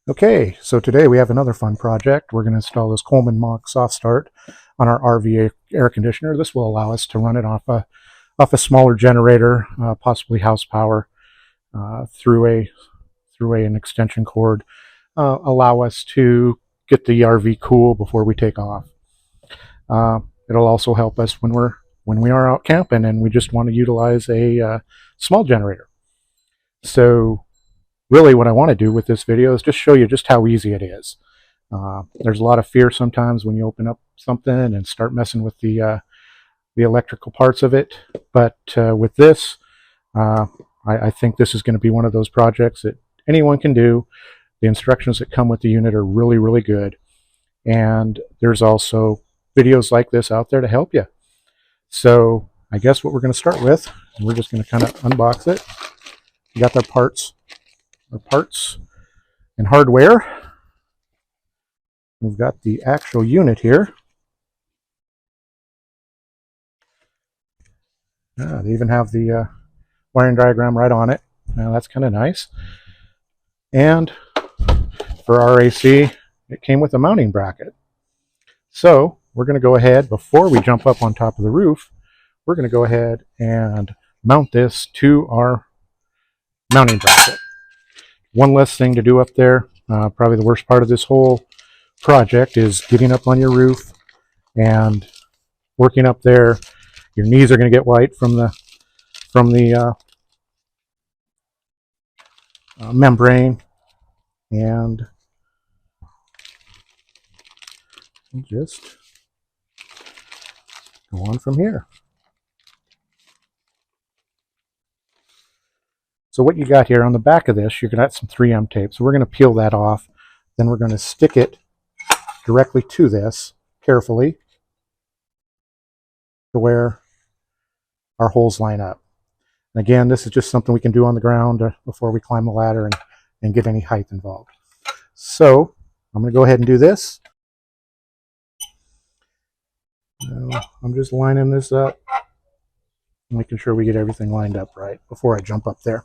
Okay, so today we have another fun project. We're going to install this Coleman Mach soft start on our RV air conditioner. This will allow us to run it off a smaller generator, possibly house power, through an extension cord. Allow us to get the RV cool before we take off. It'll also help us when we are out camping and we just want to utilize a small generator. So really what I want to do with this video is just show you just how easy it is. There's a lot of fear sometimes when you open up something and start messing with the electrical parts of it, but with this, I think this is going to be one of those projects that anyone can do. The instructions that come with the unit are really, really good, and there's also videos like this out there to help you. So I guess what we're going to start with, we're just going to kind of unbox it. We got our parts and hardware. We've got the actual unit here. They even have the wiring diagram right on it. Now that's kind of nice. And for our AC, it came with a mounting bracket. So we're going to go ahead, before we jump up on top of the roof, we're going to go ahead and mount this to our mounting bracket. One less thing to do up there. Probably the worst part of this whole project is getting up on your roof and working up there. Your knees are going to get white from the membrane, and just go on from here. So what you got here on the back of this, you're going to have some 3M tape. So we're going to peel that off. Then we're going to stick it directly to this carefully to where our holes line up. And again, this is just something we can do on the ground before we climb the ladder and get any height involved. So I'm going to go ahead and do this. I'm just lining this up, making sure we get everything lined up right before I jump up there.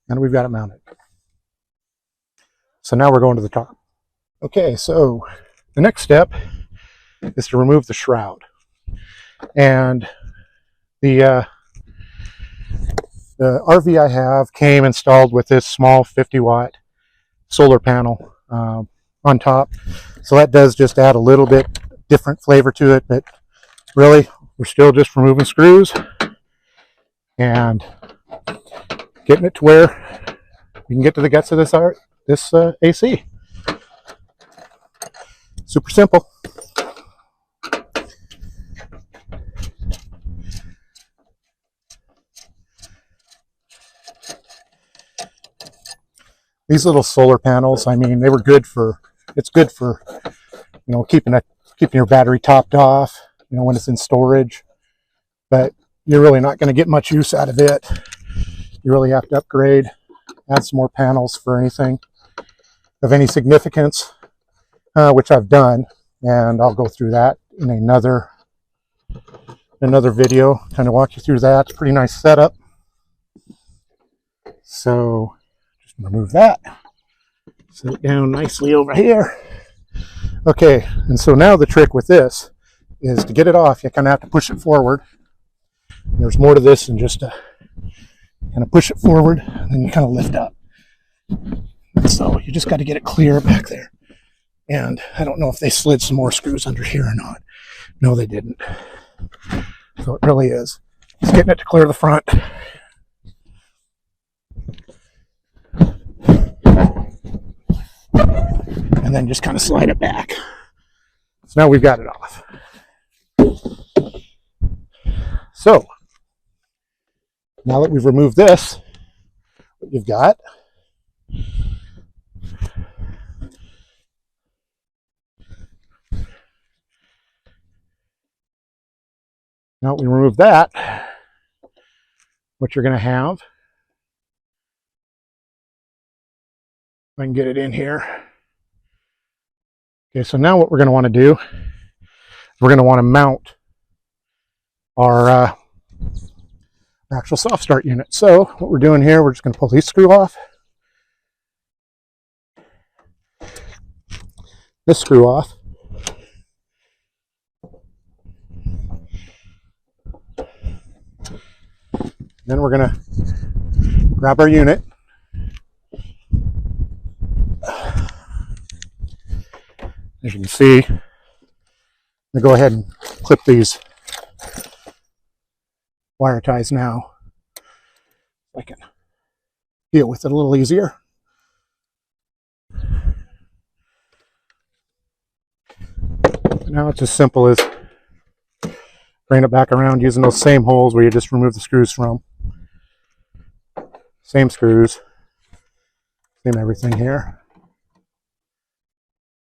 And we've got it mounted. So now we're going to the top. Okay, so the next step is to remove the shroud. And the RV I have came installed with this small 50-watt solar panel on top. So that does just add a little bit different flavor to it, but really we're still just removing screws and getting it to where we can get to the guts of this AC. Super simple. These little solar panels, I mean, they were good for, it's good for, keeping your battery topped off, when it's in storage, but you're really not going to get much use out of it. You really have to upgrade, add some more panels for anything of any significance, which I've done, and I'll go through that in another video, kind of walk you through that. It's a pretty nice setup. So just remove that, set it down nicely over here. Okay, and so now the trick with this is to get it off, you kind of have to push it forward. There's more to this than just kind of push it forward, and then you kind of lift up. So you just got to get it clear back there. And I don't know if they slid some more screws under here or not. No, they didn't. So it really is just getting it to clear the front. And then just kind of slide it back. So now we've got it off. So now that we've removed this, what you've got now that we remove that, what you're going to have, if I can get it in here. Okay, so now what we're going to want to do is we're going to want to mount our actual soft start unit. So what we're doing here, we're just going to pull these screw off, this screw off, then we're going to grab our unit, as you can see. I'm going to go ahead and clip these wire ties now. I can deal with it a little easier. Now it's as simple as bring it back around using those same holes where you just remove the screws from. Same screws, same everything here.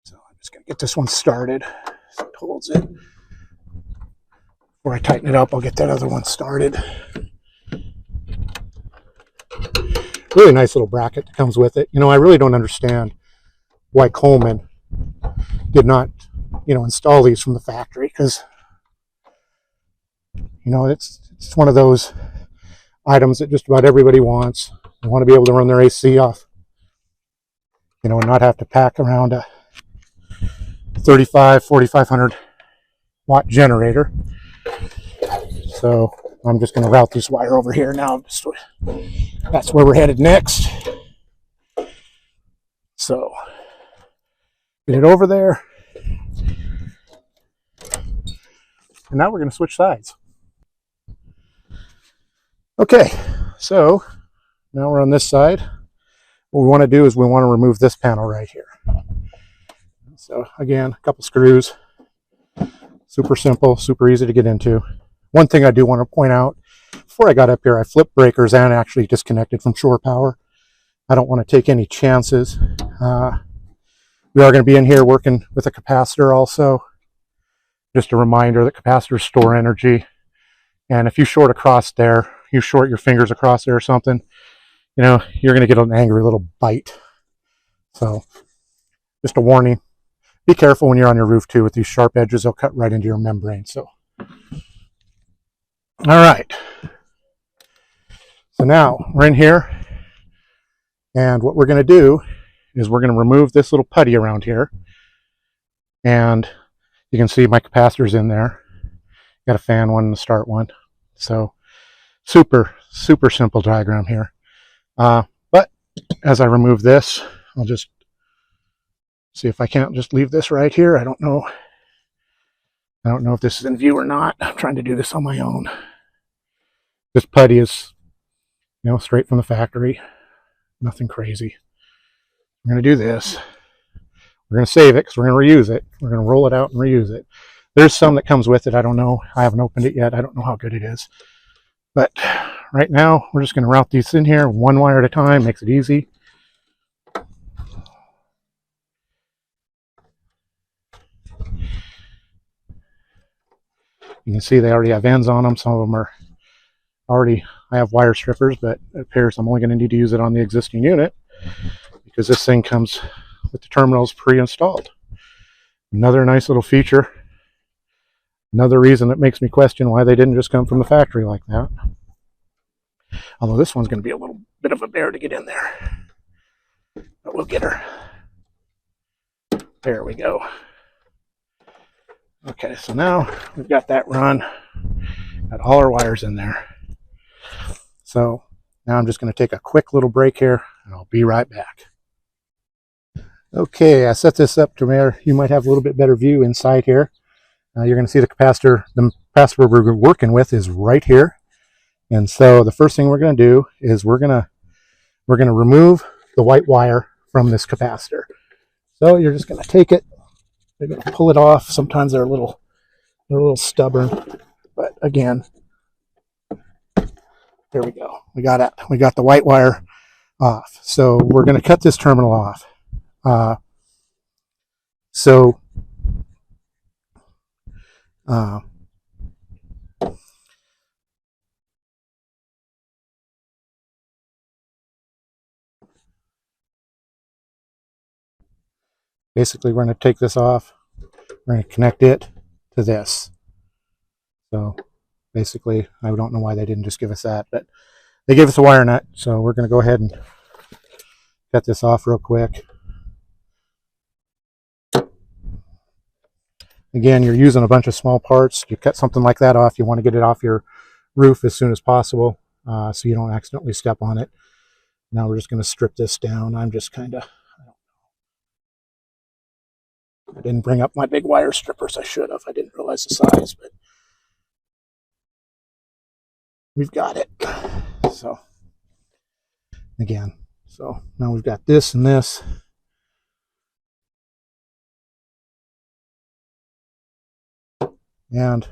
So I'm just going to get this one started so it holds it. Before I tighten it up, I'll get that other one started. Really nice little bracket that comes with it. You know, I really don't understand why Coleman did not, install these from the factory, because, it's one of those items that just about everybody wants. They want to be able to run their AC off, and not have to pack around a 4,500 watt generator. So I'm just going to route this wire over here now. That's where we're headed next. So get it over there. And now we're going to switch sides. Okay, so now we're on this side. What we want to do is we want to remove this panel right here. So again, a couple screws. Super simple, super easy to get into. One thing I do want to point out, before I got up here, I flipped breakers and actually disconnected from shore power. I don't want to take any chances. We are going to be in here working with a capacitor also. Just a reminder that capacitors store energy. And if you short across there, you short your fingers across there or something, you're going to get an angry little bite. So just a warning. Be careful when you're on your roof too with these sharp edges. They'll cut right into your membrane. So, all right. So now we're in here. And what we're going to do is we're going to remove this little putty around here. And you can see my capacitor's in there. Got a fan one and a start one. So super, super simple diagram here. But as I remove this, I'll just see if I can't just leave this right here. I don't know if this is in view or not. I'm trying to do this on my own. This putty is, straight from the factory. Nothing crazy. We're going to do this. We're going to save it because we're going to reuse it. We're going to roll it out and reuse it. There's some that comes with it. I don't know. I haven't opened it yet. I don't know how good it is. But right now, we're just going to route these in here one wire at a time. Makes it easy. You can see they already have ends on them. Some of them are already, I have wire strippers, but it appears I'm only going to need to use it on the existing unit because this thing comes with the terminals pre-installed. Another nice little feature. Another reason that makes me question why they didn't just come from the factory like that. Although this one's going to be a little bit of a bear to get in there. But we'll get her. There we go. Okay, so now we've got that run. Got all our wires in there. So now I'm just going to take a quick little break here and I'll be right back. Okay, I set this up to where you might have a little bit better view inside here. You're going to see the capacitor. The capacitor we're working with is right here. And so the first thing we're going to do is we're going to remove the white wire from this capacitor. So you're just going to take it, you're going to pull it off. Sometimes they're a little stubborn, but again, there we go. We got it. We got the white wire off. So we're going to cut this terminal off. So basically, we're going to take this off. We're going to connect it to this. So basically, I don't know why they didn't just give us that, but they gave us a wire nut. So we're going to go ahead and cut this off real quick. Again, you're using a bunch of small parts. You cut something like that off, you want to get it off your roof as soon as possible, so you don't accidentally step on it. Now we're just going to strip this down. I'm just kind of, I didn't bring up my big wire strippers. I should have. I didn't realize the size, but we've got it. So again, so now we've got this and this. And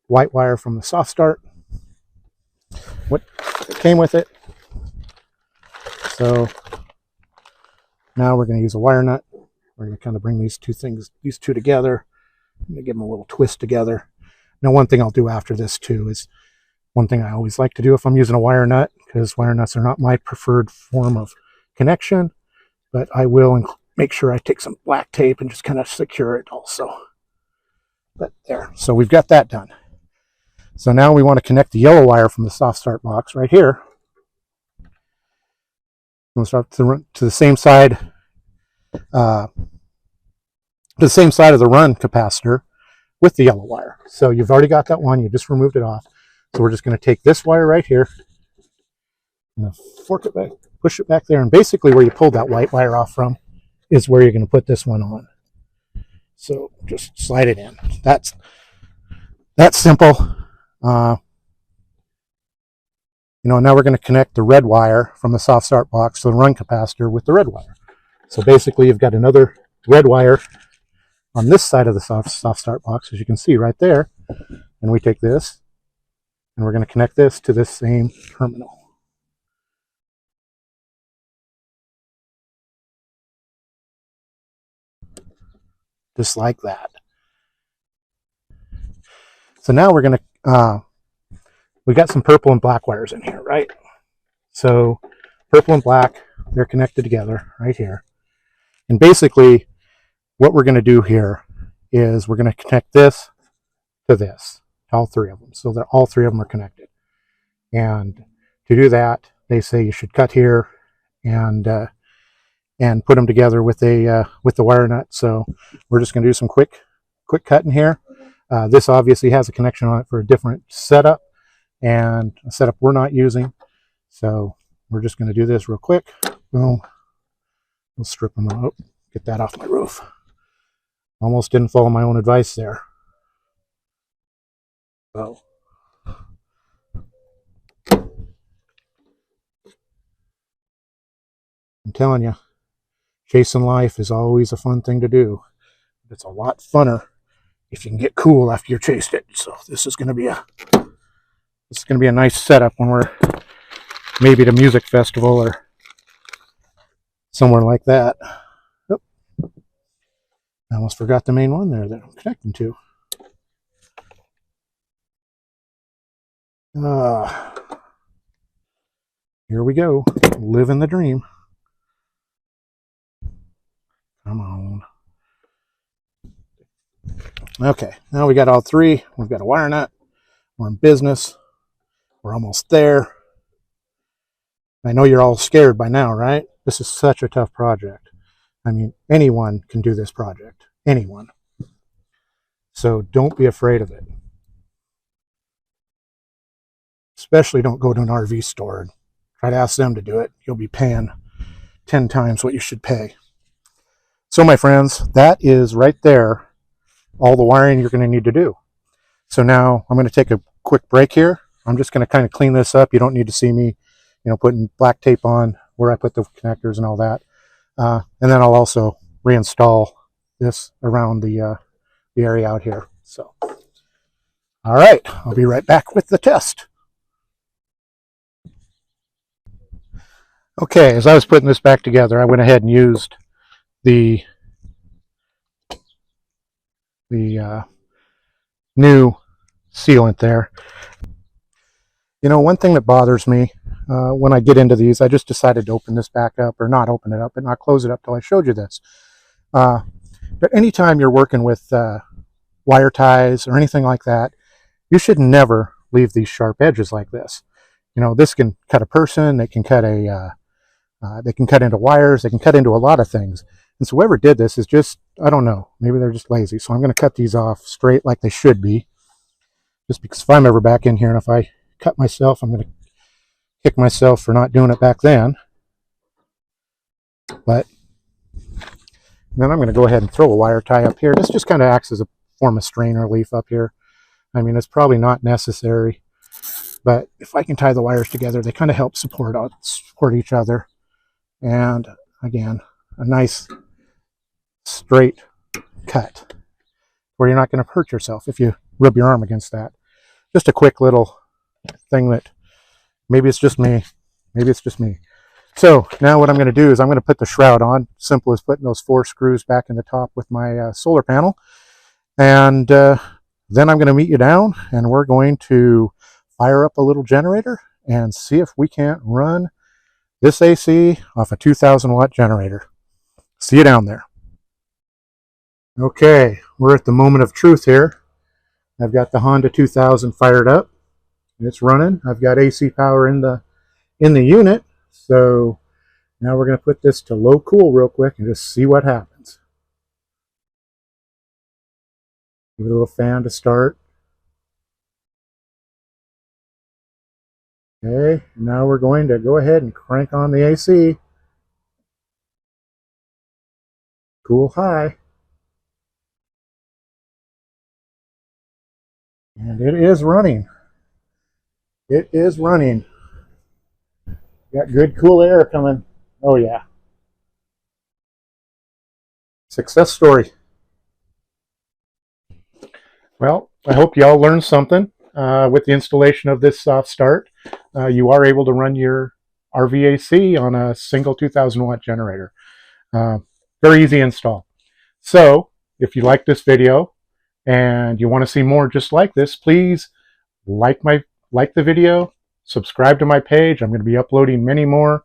white wire from the soft start, what came with it. So now we're going to use a wire nut. We're going to kind of bring these two together. I'm going to give them a little twist together. Now, one thing I'll do after this too is one thing I always like to do if I'm using a wire nut, because wire nuts are not my preferred form of connection, but I will make sure I take some black tape and just kind of secure it also. But there, so we've got that done. So now we want to connect the yellow wire from the soft start box right here. We'll start to the same side, of the run capacitor with the yellow wire. So you've already got that one. You just removed it off. So we're just going to take this wire right here, and fork it back, push it back there, and basically where you pulled that white wire off from is where you're going to put this one on. So just slide it in. That's simple. Now we're going to connect the red wire from the soft start box to the run capacitor with the red wire. So basically, you've got another red wire on this side of the soft start box, as you can see right there. And we take this, and we're going to connect this to this same terminal. Just like that. So now we're going to, we got some purple and black wires in here, right? So purple and black, they're connected together right here. And basically, what we're going to do here is we're going to connect this to this, all three of them, so that all three of them are connected. And to do that, they say you should cut here and put them together with the wire nut. So we're just going to do some quick cutting here. This obviously has a connection on it for a different setup, and a setup we're not using. So we're just going to do this real quick. Boom. We'll strip them out. Get that off my roof. Almost didn't follow my own advice there. So I'm telling you, chasing life is always a fun thing to do. It's a lot funner if you can get cool after you've chased it. So this is going to be a nice setup when we're maybe at a music festival or somewhere like that. Oh, I almost forgot the main one there that I'm connecting to. Here we go, living the dream. Come on. Okay, now we got all three. We've got a wire nut. We're in business. We're almost there. I know you're all scared by now, right? This is such a tough project. I mean, anyone can do this project. Anyone. So don't be afraid of it. Especially don't go to an RV store and try to ask them to do it. You'll be paying 10 times what you should pay. So my friends, that is right there all the wiring you're going to need to do. So now I'm going to take a quick break here. I'm just going to kind of clean this up. You don't need to see me, putting black tape on where I put the connectors and all that. And then I'll also reinstall this around the area out here. So, all right, I'll be right back with the test. Okay, as I was putting this back together, I went ahead and used the new sealant there. One thing that bothers me when I get into these, I just decided to open this back up, or not open it up, but not close it up till I showed you this. But anytime you're working with wire ties or anything like that, you should never leave these sharp edges like this. This can cut a person, they can cut they can cut into wires, they can cut into a lot of things. And so whoever did this is just, I don't know, maybe they're just lazy. So I'm going to cut these off straight like they should be. Just because if I'm ever back in here and if I cut myself, I'm going to kick myself for not doing it back then. But then I'm going to go ahead and throw a wire tie up here. This just kind of acts as a form of strain relief up here. I mean, it's probably not necessary, but if I can tie the wires together, they kind of help support each other. And again, a nice straight cut where you're not going to hurt yourself if you rub your arm against that. Just a quick little thing that maybe it's just me. Maybe it's just me. So now what I'm going to do is I'm going to put the shroud on. Simple as putting those 4 screws back in the top with my solar panel. And then I'm going to meet you down and we're going to fire up a little generator and see if we can't run this AC off a 2,000 watt generator. See you down there. Okay, we're at the moment of truth here. I've got the Honda 2000 fired up. It's running. I've got AC power in the unit. So now we're going to put this to low cool real quick and just see what happens. Give it a little fan to start. Okay, now we're going to go ahead and crank on the AC. Cool high. And it is running. It is running. Got good cool air coming. Oh yeah. Success story. Well, I hope you all learned something with the installation of this soft start. You are able to run your RVAC on a single 2,000 watt generator. Very easy install. So if you like this video and you want to see more just like this, please like the video, subscribe to my page. I'm going to be uploading many more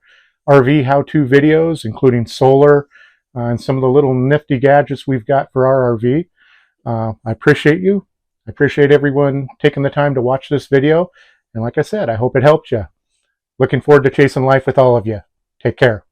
RV how-to videos, including solar and some of the little nifty gadgets we've got for our RV. I appreciate you. I appreciate everyone taking the time to watch this video. And like I said, I hope it helped you. Looking forward to chasing life with all of you. Take care.